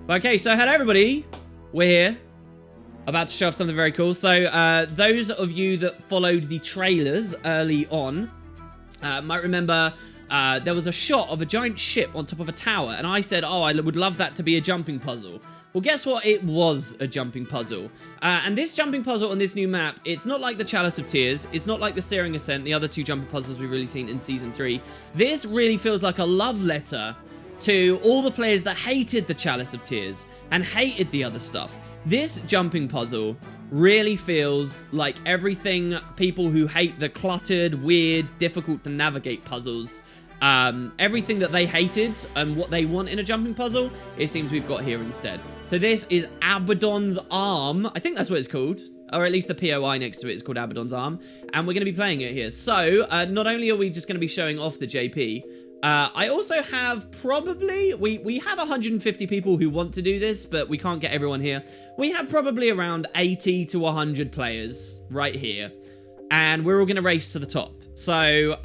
Okay, so hello everybody. We're here. About to show off something very cool. So those of you that followed the trailers early on might remember there was a shot of a giant ship on top of a tower. And I said, oh, I would love that to be a jumping puzzle. Well, guess what? It was a jumping puzzle. And this jumping puzzle on this new map, it's not like the Chalice of Tears. It's not like the Searing Ascent, the other two jumping puzzles we've really seen in Season 3. This really feels like a love letter to all the players that hated the Chalice of Tears and hated the other stuff. This jumping puzzle really feels like everything people who hate the cluttered, weird, difficult to navigate puzzles, everything that they hated and what they want in a jumping puzzle, it seems we've got here instead. So this is Abaddon's Arm. I think that's what it's called. Or at least the POI next to it is called Abaddon's Arm. And we're going to be playing it here. So, not only are we just going to be showing off the JP, I also have probably, we have 150 people who want to do this, but we can't get everyone here. We have probably around 80 to 100 players right here. And we're all going to race to the top. So,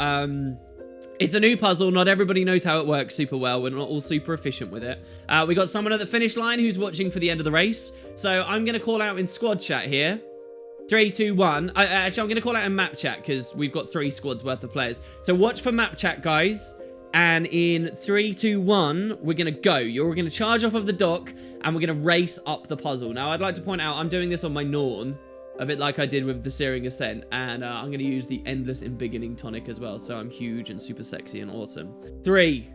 it's a new puzzle. Not everybody knows how it works super well. We're not all super efficient with it. We got someone at the finish line who's watching for the end of the race. So I'm going to call out in squad chat here. 3, 2, 1. Actually, I'm going to call out in map chat because we've got 3 squads worth of players. So watch for map chat, guys. And in 3, 2, 1, we're going to go. You're going to charge off of the dock and we're going to race up the puzzle. Now, I'd like to point out, I'm doing this on my Norn, a bit like I did with the Searing Ascent. And I'm going to use the Endless in Beginning tonic as well. So I'm huge and super sexy and awesome. 3,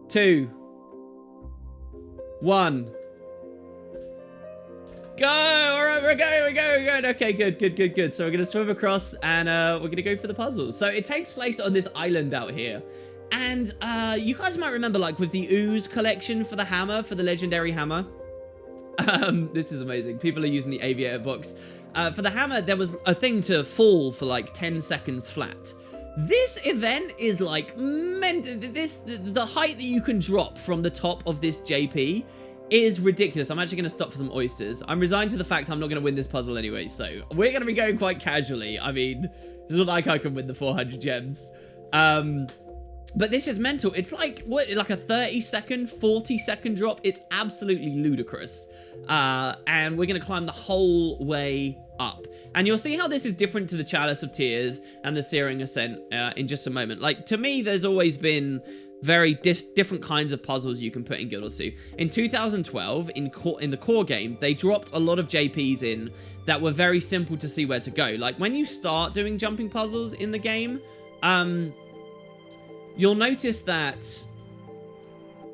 2, 1. Go! All right, we're going. Okay, good. So we're going to swim across and we're going to go for the puzzle. So it takes place on this island out here. And you guys might remember, like, with the Ooze collection for the hammer, for the legendary hammer. This is amazing. People are using the aviator box. For the hammer, there was a thing to fall for, like, 10 seconds flat. This event is, like, the height that you can drop from the top of this JP is ridiculous. I'm actually going to stop for some oysters. I'm resigned to the fact I'm not going to win this puzzle anyway, so we're going to be going quite casually. I mean, it's not like I can win the 400 gems. But this is mental. It's like, what, like a 30-second, 40-second drop? It's absolutely ludicrous. And we're going to climb the whole way up. And you'll see how this is different to the Chalice of Tears and the Searing Ascent in just a moment. Like, to me, there's always been very different kinds of puzzles you can put in Guild Wars 2. In 2012, in the core game, they dropped a lot of JPs in that were very simple to see where to go. Like, when you start doing jumping puzzles in the game, you'll notice that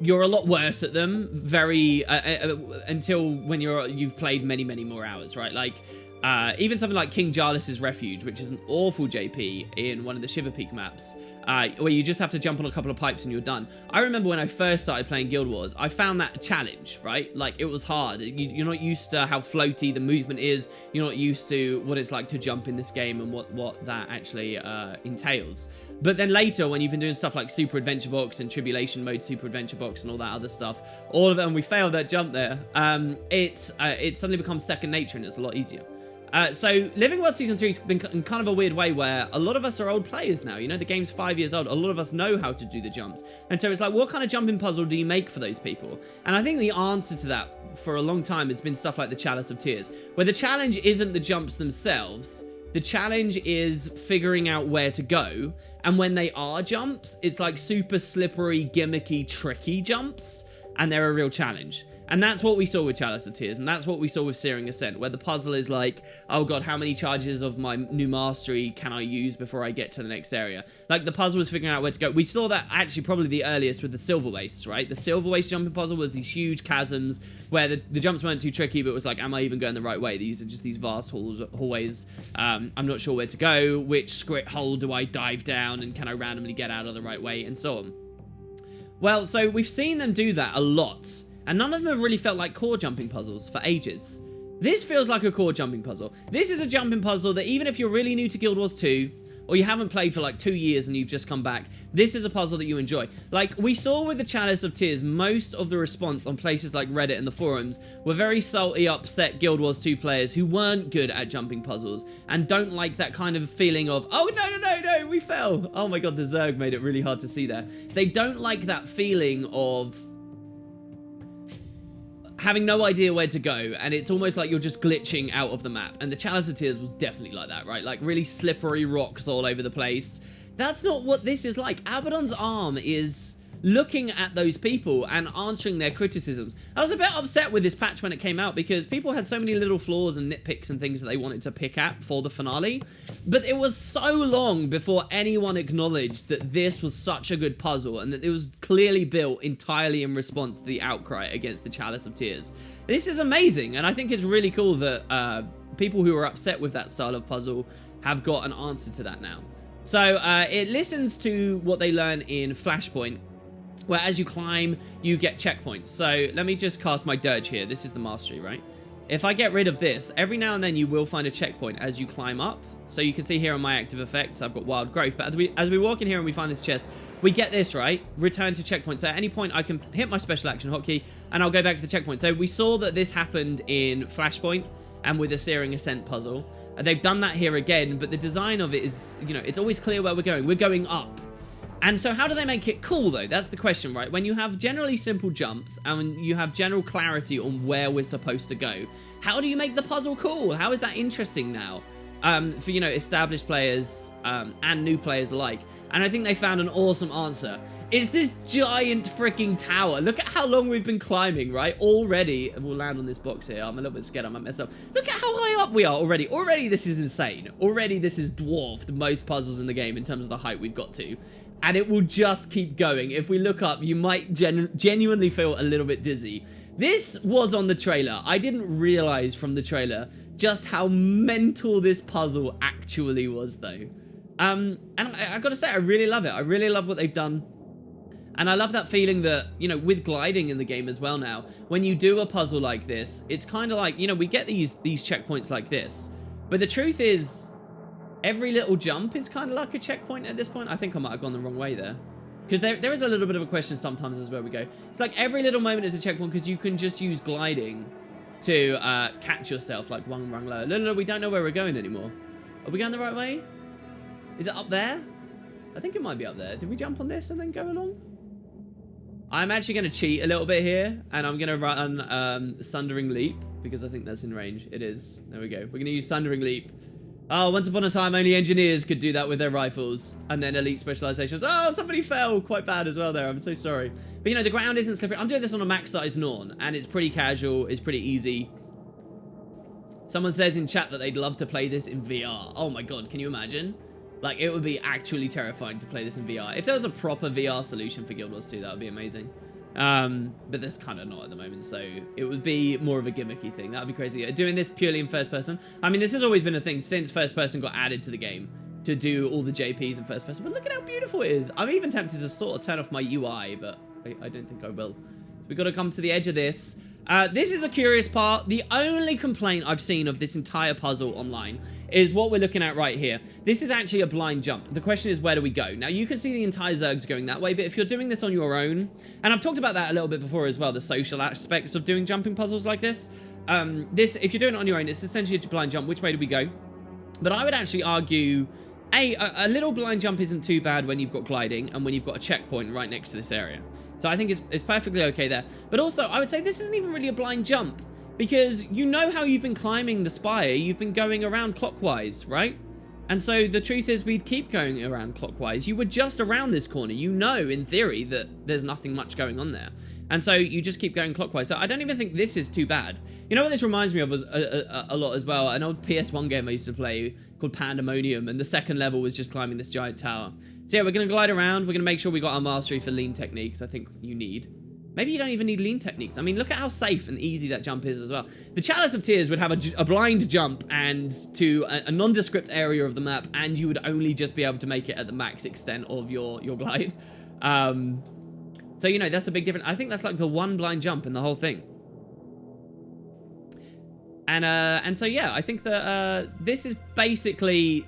you're a lot worse at them until when you've played many more hours, right? Like, even something like King Chalice's Refuge, which is an awful JP in one of the Shiver Peak maps, where you just have to jump on a couple of pipes and you're done. I remember when I first started playing Guild Wars, I found that a challenge, right? Like, it was hard. You're not used to how floaty the movement is. You're not used to what it's like to jump in this game and what that actually entails. But then later, when you've been doing stuff like Super Adventure Box and Tribulation Mode Super Adventure Box and all that other stuff, all of it, and we failed that jump there, it suddenly becomes second nature and it's a lot easier. So Living World Season 3 has been in kind of a weird way where a lot of us are old players now. You know, the game's 5 years old. A lot of us know how to do the jumps. And so it's like, what kind of jumping puzzle do you make for those people? And I think the answer to that for a long time has been stuff like the Chalice of Tears, where the challenge isn't the jumps themselves. The challenge is figuring out where to go. And when they are jumps, it's like super slippery, gimmicky, tricky jumps. And they're a real challenge. And that's what we saw with Chalice of Tears, and that's what we saw with Searing Ascent, where the puzzle is like, oh god, how many charges of my new mastery can I use before I get to the next area? Like, the puzzle was figuring out where to go. We saw that actually probably the earliest with the Silver Waste, right? The Silver Waste jumping puzzle was these huge chasms where the jumps weren't too tricky, but it was like, am I even going the right way? These are just these vast hallways. I'm not sure where to go. Which script hole do I dive down, and can I randomly get out of the right way, and so on. Well, so we've seen them do that a lot. And none of them have really felt like core jumping puzzles for ages. This feels like a core jumping puzzle. This is a jumping puzzle that even if you're really new to Guild Wars 2, or you haven't played for like 2 years and you've just come back, this is a puzzle that you enjoy. Like, we saw with the Chalice of Tears, most of the response on places like Reddit and the forums were very salty, upset Guild Wars 2 players who weren't good at jumping puzzles and don't like that kind of feeling of, oh, no, we fell. Oh my god, the Zerg made it really hard to see there. They don't like that feeling of having no idea where to go, and it's almost like you're just glitching out of the map. And the Chalice of Tears was definitely like that, right? Like really slippery rocks all over the place. That's not what this is like. Abaddon's arm is looking at those people and answering their criticisms. I was a bit upset with this patch when it came out because people had so many little flaws and nitpicks and things that they wanted to pick at for the finale, but it was so long before anyone acknowledged that this was such a good puzzle and that it was clearly built entirely in response to the outcry against the Chalice of Tears. This is amazing, and I think it's really cool that people who are upset with that style of puzzle have got an answer to that now. So it listens to what they learn in Flashpoint, where as you climb, you get checkpoints. So let me just cast my Dirge here. This is the mastery, right? If I get rid of this, every now and then you will find a checkpoint as you climb up. So you can see here on my active effects, I've got Wild Growth. But as we walk in here and we find this chest, we get this, right? Return to checkpoint. So at any point, I can hit my special action hotkey and I'll go back to the checkpoint. So we saw that this happened in Flashpoint and with the Searing Ascent puzzle. They've done that here again, but the design of it is, you know, it's always clear where we're going. We're going up. And so how do they make it cool, though? That's the question, right? When you have generally simple jumps and when you have general clarity on where we're supposed to go, how do you make the puzzle cool? How is that interesting now for, you know, established players and new players alike? And I think they found an awesome answer. It's this giant freaking tower. Look at how long we've been climbing, right? Already, and we'll land on this box here. I'm a little bit scared I might mess up. Look at how high up we are already. Already this is insane. Already this has dwarfed most puzzles in the game in terms of the height we've got to. And it will just keep going. If we look up, you might genuinely feel a little bit dizzy. This was on the trailer. I didn't realize from the trailer just how mental this puzzle actually was, though. And I gotta say, I really love it. I really love what they've done. And I love that feeling that, you know, with gliding in the game as well now, when you do a puzzle like this, it's kind of like, you know, we get these checkpoints like this. But the truth is, every little jump is kind of like a checkpoint at this point. I think I might have gone the wrong way there. Because there is a little bit of a question sometimes as where we go. It's like every little moment is a checkpoint because you can just use gliding to catch yourself like one rung lower. No, we don't know where we're going anymore. Are we going the right way? Is it up there? I think it might be up there. Did we jump on this and then go along? I'm actually going to cheat a little bit here. And I'm going to run Sundering Leap because I think that's in range. It is. There we go. We're going to use Sundering Leap. Oh, once upon a time, only engineers could do that with their rifles. And then elite specializations. Oh, somebody fell quite bad as well there. I'm so sorry. But, you know, the ground isn't slippery. I'm doing this on a max-size Norn. And it's pretty casual. It's pretty easy. Someone says in chat that they'd love to play this in VR. Oh, my God. Can you imagine? Like, it would be actually terrifying to play this in VR. If there was a proper VR solution for Guild Wars 2, that would be amazing. But there's kind of not at the moment, so it would be more of a gimmicky thing. That would be crazy. Doing this purely in first person. I mean, this has always been a thing since first person got added to the game to do all the JPs in first person. But look at how beautiful it is. I'm even tempted to sort of turn off my UI, but I don't think I will. So we've got to come to the edge of this. This is a curious part. The only complaint I've seen of this entire puzzle online is what we're looking at right here. This is actually a blind jump. The question is, where do we go? Now, you can see the entire Zergs going that way, but if you're doing this on your own, and I've talked about that a little bit before as well, the social aspects of doing jumping puzzles like this. If you're doing it on your own, it's essentially a blind jump. Which way do we go? But I would actually argue, a little blind jump isn't too bad when you've got gliding and when you've got a checkpoint right next to this area. So I think it's perfectly okay there. But also, I would say this isn't even really a blind jump because you know how you've been climbing the spire. You've been going around clockwise, right? And so the truth is we'd keep going around clockwise. You were just around this corner. You know, in theory, that there's nothing much going on there. And so you just keep going clockwise. So I don't even think this is too bad. You know what this reminds me of was a lot as well? An old PS1 game I used to play called Pandemonium. And the second level was just climbing this giant tower. So yeah, we're going to glide around. We're going to make sure we got our mastery for lean techniques. I think you need. Maybe you don't even need lean techniques. I mean, look at how safe and easy that jump is as well. The Chalice of Tears would have a blind jump and to a nondescript area of the map, and you would only just be able to make it at the max extent of your glide. So, you know, that's a big difference. I think that's like the one blind jump in the whole thing. And so, yeah, I think that this is basically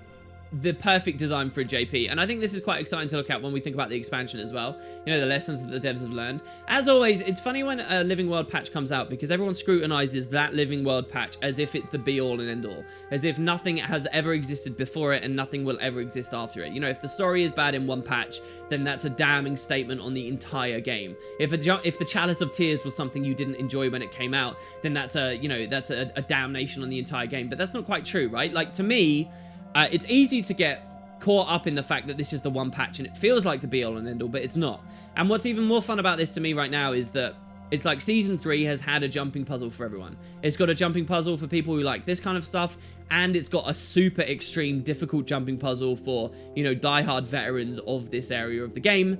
the perfect design for a JP, and I think this is quite exciting to look at when we think about the expansion as well. You know, the lessons that the devs have learned. As always, it's funny when a Living World patch comes out because everyone scrutinizes that Living World patch as if it's the be-all and end-all, as if nothing has ever existed before it and nothing will ever exist after it. You know, if the story is bad in one patch, then that's a damning statement on the entire game. If the Chalice of Tears was something you didn't enjoy when it came out, then that's a damnation on the entire game. But that's not quite true, right? Like, to me, it's easy to get caught up in the fact that this is the one patch and it feels like the be-all and end-all, but it's not. And what's even more fun about this to me right now is that it's like Season 3 has had a jumping puzzle for everyone. It's got a jumping puzzle for people who like this kind of stuff, and it's got a super extreme difficult jumping puzzle for, you know, diehard veterans of this area of the game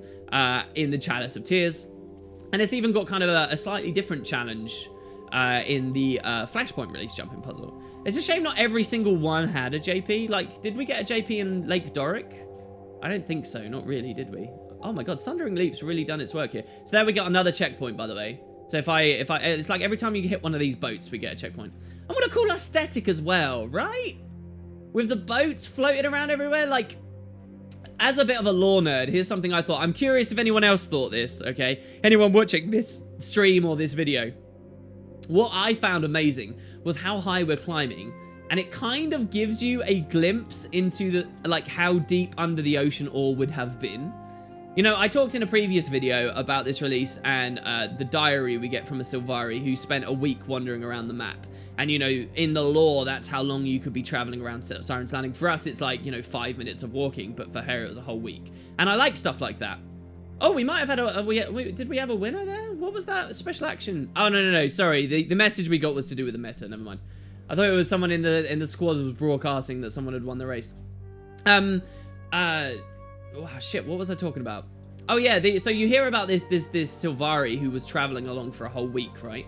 in the Chalice of Tears. And it's even got kind of a slightly different challenge in the Flashpoint release jumping puzzle. It's a shame not every single one had a JP. Like, did we get a JP in Lake Doric? I don't think so. Not really, did we? Oh my god, Sundering Leap's really done its work here. So there we got another checkpoint, by the way. So if I, it's like every time you hit one of these boats, we get a checkpoint. And what a cool aesthetic as well, right? With the boats floating around everywhere. Like, as a bit of a lore nerd, here's something I thought. I'm curious if anyone else thought this, okay? Anyone watching this stream or this video. What I found amazing was how high we're climbing, and it kind of gives you a glimpse into the, like, how deep under the ocean ore would have been. You know, I talked in a previous video about this release and the diary we get from a Sylvari who spent a week wandering around the map. And, you know, in the lore, that's how long you could be traveling around Siren's Landing. For us, it's like, you know, 5 minutes of walking, but for her, it was a whole week. And I like stuff like that. Oh, we might have had did we have a winner there? What was that? Special action? Oh, no. Sorry. The message we got was to do with the meta. Never mind. I thought it was someone in the squad was broadcasting that someone had won the race. Oh, shit. What was I talking about? Oh, yeah. So you hear about this Sylvari who was traveling along for a whole week, right?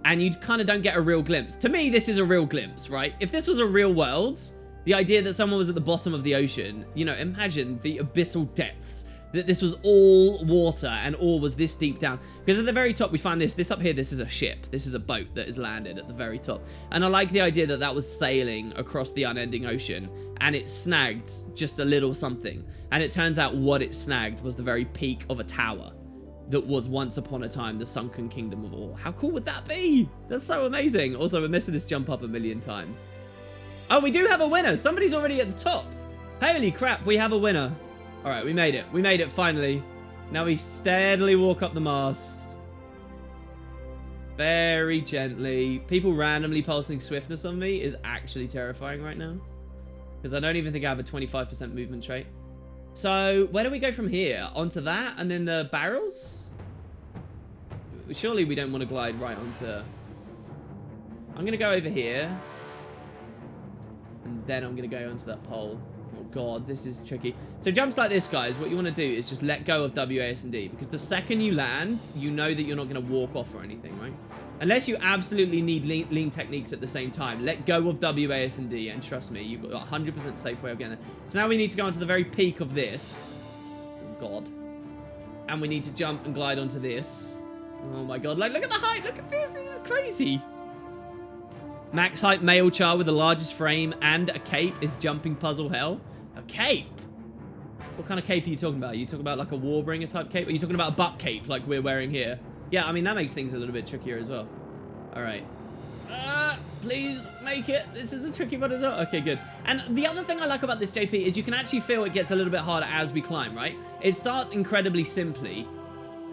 And you kind of don't get a real glimpse. To me, this is a real glimpse, right? If this was a real world, the idea that someone was at the bottom of the ocean, you know, imagine the abyssal depths. That this was all water and all was this deep down. Because at the very top we find this up here, this is a ship. This is a boat that is landed at the very top. And I like the idea that that was sailing across the unending ocean and it snagged just a little something. And it turns out what it snagged was the very peak of a tower that was once upon a time the sunken kingdom of Ore. How cool would that be? That's so amazing. Also, we're missing this jump up a million times. Oh, we do have a winner. Somebody's already at the top. Holy crap, we have a winner. All right, we made it. We made it finally. Now we steadily walk up the mast. Very gently. People randomly pulsing swiftness on me is actually terrifying right now. Because I don't even think I have a 25% movement trait. So, where do we go from here? Onto that and then the barrels? Surely we don't want to glide right onto... I'm going to go over here. And then I'm going to go onto that pole. Oh god, this is tricky. So jumps like this, guys, what you want to do is just let go of WASD, because the second you land, you know that you're not going to walk off or anything, right? Unless you absolutely need lean techniques at the same time. Let go of WASD, and trust me, you've got a 100% safe way of getting there. So now we need to go onto the very peak of this. Oh god. And we need to jump and glide onto this. Oh my god, like, look at the height, look at this is crazy. Max height male char with the largest frame and a cape is jumping puzzle hell. A cape? What kind of cape are you talking about? Are you talking about like a Warbringer type cape? Are you talking about a butt cape like we're wearing here? Yeah, I mean, that makes things a little bit trickier as well. All right. Please make it. This is a tricky one as well. Okay, good. And the other thing I like about this JP is you can actually feel it gets a little bit harder as we climb, right? It starts incredibly simply.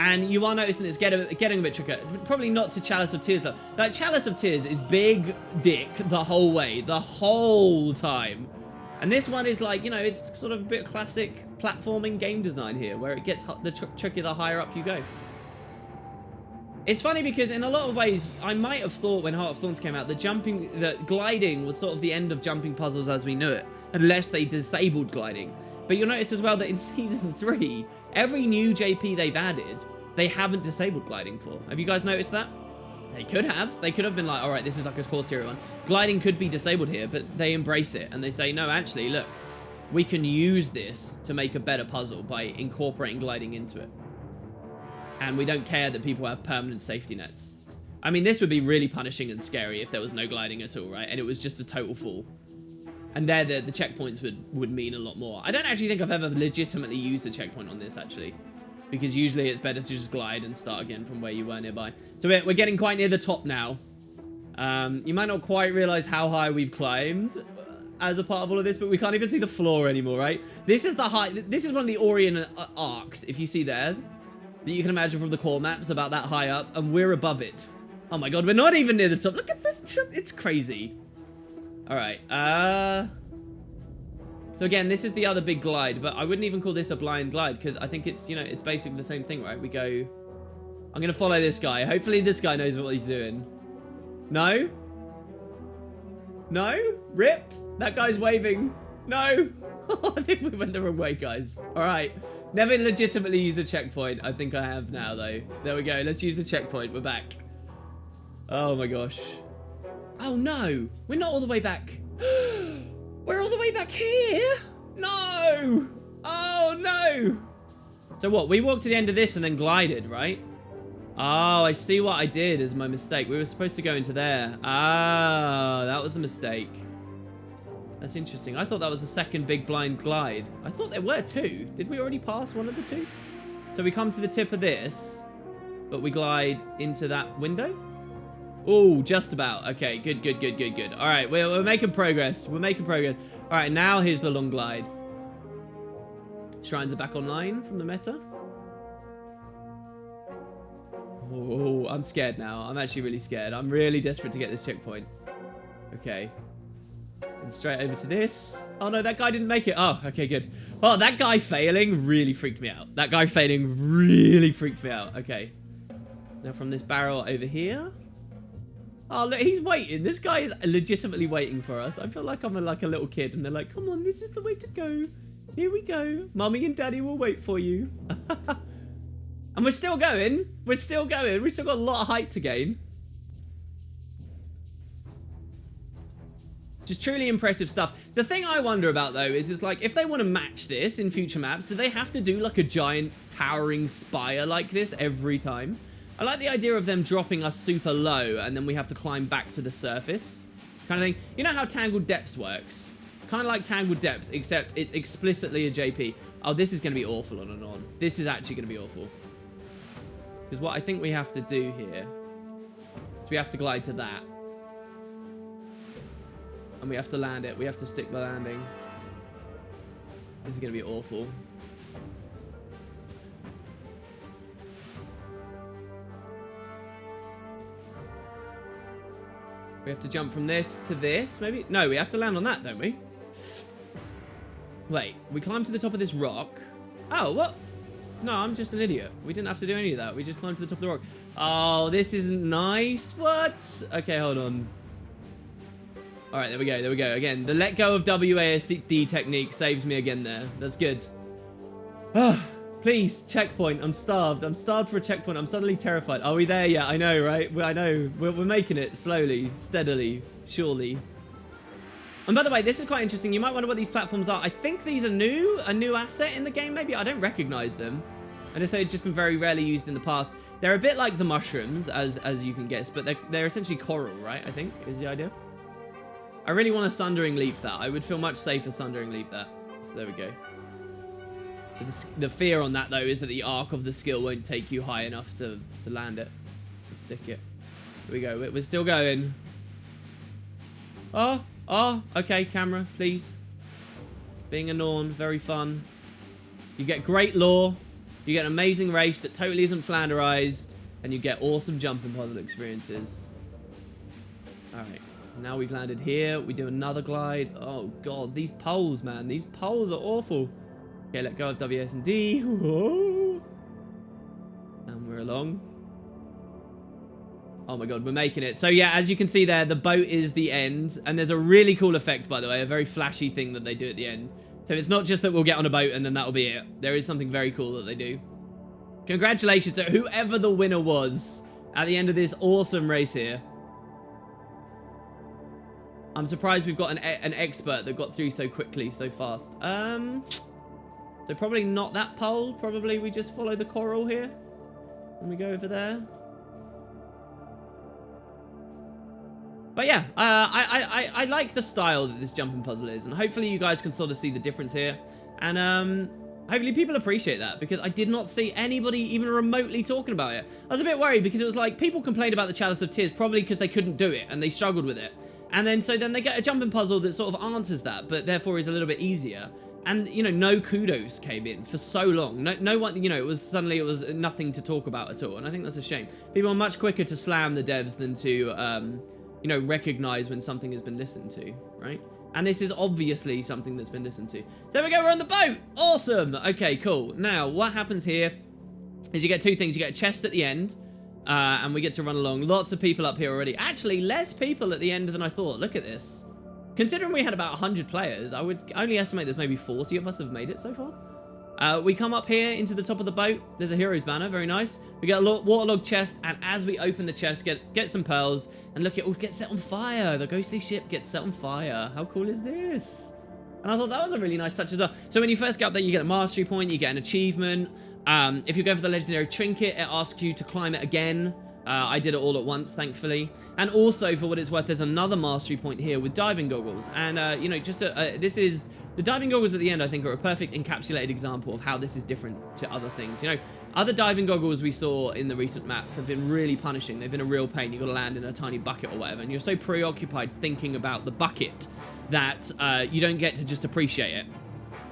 And you are noticing it's getting a bit trickier. Probably not to Chalice of Tears, though. Like, Chalice of Tears is big dick the whole way, the whole time. And this one is like, you know, it's sort of a bit classic platforming game design here, where it gets trickier the higher up you go. It's funny because in a lot of ways, I might have thought when Heart of Thorns came out, that gliding was sort of the end of jumping puzzles as we knew it, unless they disabled gliding. But you'll notice as well that in Season 3, every new JP they've added, they haven't disabled gliding for. Have you guys noticed that? They could have. They could have been like, all right, this is like a core tier one. Gliding could be disabled here, but they embrace it. And they say, no, actually, look, we can use this to make a better puzzle by incorporating gliding into it. And we don't care that people have permanent safety nets. I mean, this would be really punishing and scary if there was no gliding at all, right? And it was just a total fall. And there, the checkpoints would mean a lot more. I don't actually think I've ever legitimately used a checkpoint on this, actually. Because usually it's better to just glide and start again from where you were nearby. So we're getting quite near the top now. You might not quite realize how high we've climbed as a part of all of this, but we can't even see the floor anymore, right? This is the high. This is one of the Orient arcs, if you see there, that you can imagine from the core maps, about that high up, and we're above it. Oh my god, we're not even near the top. Look at this. It's crazy. All right. So again, this is the other big glide, but I wouldn't even call this a blind glide because I think it's, you know, it's basically the same thing, right? We go. I'm gonna follow this guy. Hopefully, this guy knows what he's doing. No. No. Rip. That guy's waving. No. I think we went the wrong way, guys. All right. Never legitimately used a checkpoint. I think I have now, though. There we go. Let's use the checkpoint. We're back. Oh, my gosh. Oh, no. We're not all the way back. We're all the way back here? No. Oh, no. So what? We walked to the end of this and then glided, right? Oh, I see what I did as my mistake. We were supposed to go into there. Ah, that was the mistake. That's interesting. I thought that was the second big blind glide. I thought there were two. Did we already pass one of the two? So we come to the tip of this, but we glide into that window? Oh, just about. Okay, good, good, good, good, good. All right, we're making progress. We're making progress. All right, now here's the long glide. Shrines are back online from the meta. Oh, I'm scared now. I'm actually really scared. I'm really desperate to get this checkpoint. Okay. And straight over to this. Oh no, that guy didn't make it. Oh, okay, good. Oh, that guy failing really freaked me out. That guy failing really freaked me out. Okay. Now from this barrel over here. Oh, look, he's waiting. This guy is legitimately waiting for us. I feel like I'm like a little kid and they're like, come on, this is the way to go. Here we go. Mummy and Daddy will wait for you. And we're still going. We're still going. We've still got a lot of height to gain. Just truly impressive stuff. The thing I wonder about, though, is like, if they want to match this in future maps, do they have to do, like, a giant towering spire like this every time? I like the idea of them dropping us super low, and then we have to climb back to the surface. Kind of thing. You know how Tangled Depths works? Kind of like Tangled Depths, except it's explicitly a JP. Oh, this is going to be awful on and on. This is actually going to be awful. Because what I think we have to do here is we have to glide to that. And we have to land it. We have to stick the landing. This is going to be awful. We have to jump from this to this, maybe? No, we have to land on that, don't we? Wait, we climb to the top of this rock. Oh, what? No, I'm just an idiot. We didn't have to do any of that. We just climbed to the top of the rock. Oh, this isn't nice. What? Okay, hold on. All right, there we go. There we go. Again, the let go of WASD technique saves me again there. That's good. Ah, please, checkpoint. I'm starved. I'm starved for a checkpoint. I'm suddenly terrified. Are we there yet? I know, right? I know. We're making it slowly, steadily, surely. And by the way, this is quite interesting. You might wonder what these platforms are. I think these are new, a new asset in the game, maybe. I don't recognize them. I just say they've just been very rarely used in the past. They're a bit like the mushrooms, as you can guess, but they're essentially coral, right? I think is the idea. I really want to Sundering Leap that. I would feel much safer Sundering Leap that. So there we go. So the fear on that, though, is that the arc of the skill won't take you high enough to land it. To stick it. Here we go. We're still going. Oh, okay, camera, please. Being a Norn, very fun. You get great lore. You get an amazing race that totally isn't flanderized. And you get awesome jumping puzzle experiences. Alright. Now we've landed here. We do another glide. Oh, God. These poles, man. These poles are awful. Okay, let go of WSD. Whoa. And we're along. Oh, my God. We're making it. So, yeah, as you can see there, the boat is the end. And there's a really cool effect, by the way. A very flashy thing that they do at the end. So, it's not just that we'll get on a boat and then that'll be it. There is something very cool that they do. Congratulations to whoever the winner was at the end of this awesome race here. I'm surprised we've got an expert that got through so quickly, so fast. So probably not that pole. Probably we just follow the coral here. And we go over there. But yeah, I like the style that this jumping puzzle is, and hopefully you guys can sort of see the difference here. And hopefully people appreciate that, because I did not see anybody even remotely talking about it. I was a bit worried because it was like people complained about the Chalice of Tears probably because they couldn't do it and they struggled with it. And then so then they get a jumping puzzle that sort of answers that, but therefore is a little bit easier. And, you know, no kudos came in for so long. No one, you know, it was nothing to talk about at all. And I think that's a shame. People are much quicker to slam the devs than to, you know, recognize when something has been listened to, right? And this is obviously something that's been listened to. There we go, we're on the boat. Awesome. Okay, cool. Now, what happens here is you get two things. You get a chest at the end, and we get to run along. Lots of people up here already. Actually, less people at the end than I thought. Look at this. Considering we had about 100 players, I would only estimate there's maybe 40 of us have made it so far. We come up here into the top of the boat. There's a hero's banner, very nice. We get a waterlogged chest, and as we open the chest, get some pearls, and look, it all gets set on fire. The ghostly ship gets set on fire. How cool is this? And I thought that was a really nice touch as well. So when you first get up there, you get a mastery point, you get an achievement. If you go for the legendary trinket, it asks you to climb it again. I did it all at once, thankfully. And also, for what it's worth, there's another mastery point here with diving goggles. And, you know, just this is... The diving goggles at the end, I think, are a perfect encapsulated example of how this is different to other things. You know, other diving goggles we saw in the recent maps have been really punishing. They've been a real pain. You've got to land in a tiny bucket or whatever. And you're so preoccupied thinking about the bucket that you don't get to just appreciate it.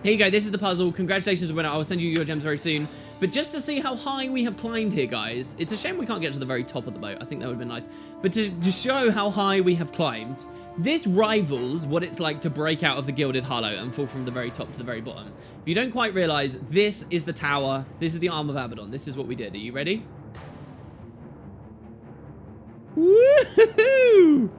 Here you go. This is the puzzle. Congratulations, winner. I will send you your gems very soon. But just to see how high we have climbed here, guys, it's a shame we can't get to the very top of the boat. I think that would have been nice. But to show how high we have climbed, this rivals what it's like to break out of the Gilded Hollow and fall from the very top to the very bottom. If you don't quite realize, this is the tower. This is the arm of Abaddon. This is what we did. Are you ready? Woohoo!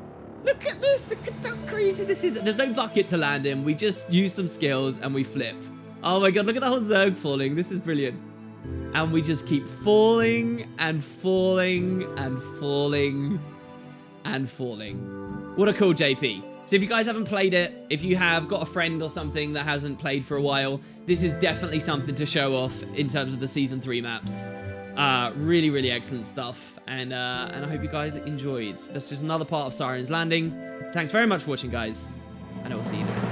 Look at this. Look at how crazy this is. There's no bucket to land in. We just use some skills and we flip. Oh my god, look at the whole Zerg falling. This is brilliant. And we just keep falling and falling and falling and falling. What a cool JP. So if you guys haven't played it, if you have got a friend or something that hasn't played for a while, this is definitely something to show off in terms of the Season 3 maps. Really, really excellent stuff. And I hope you guys enjoyed. That's just another part of Siren's Landing. Thanks very much for watching, guys. And I will see you next time.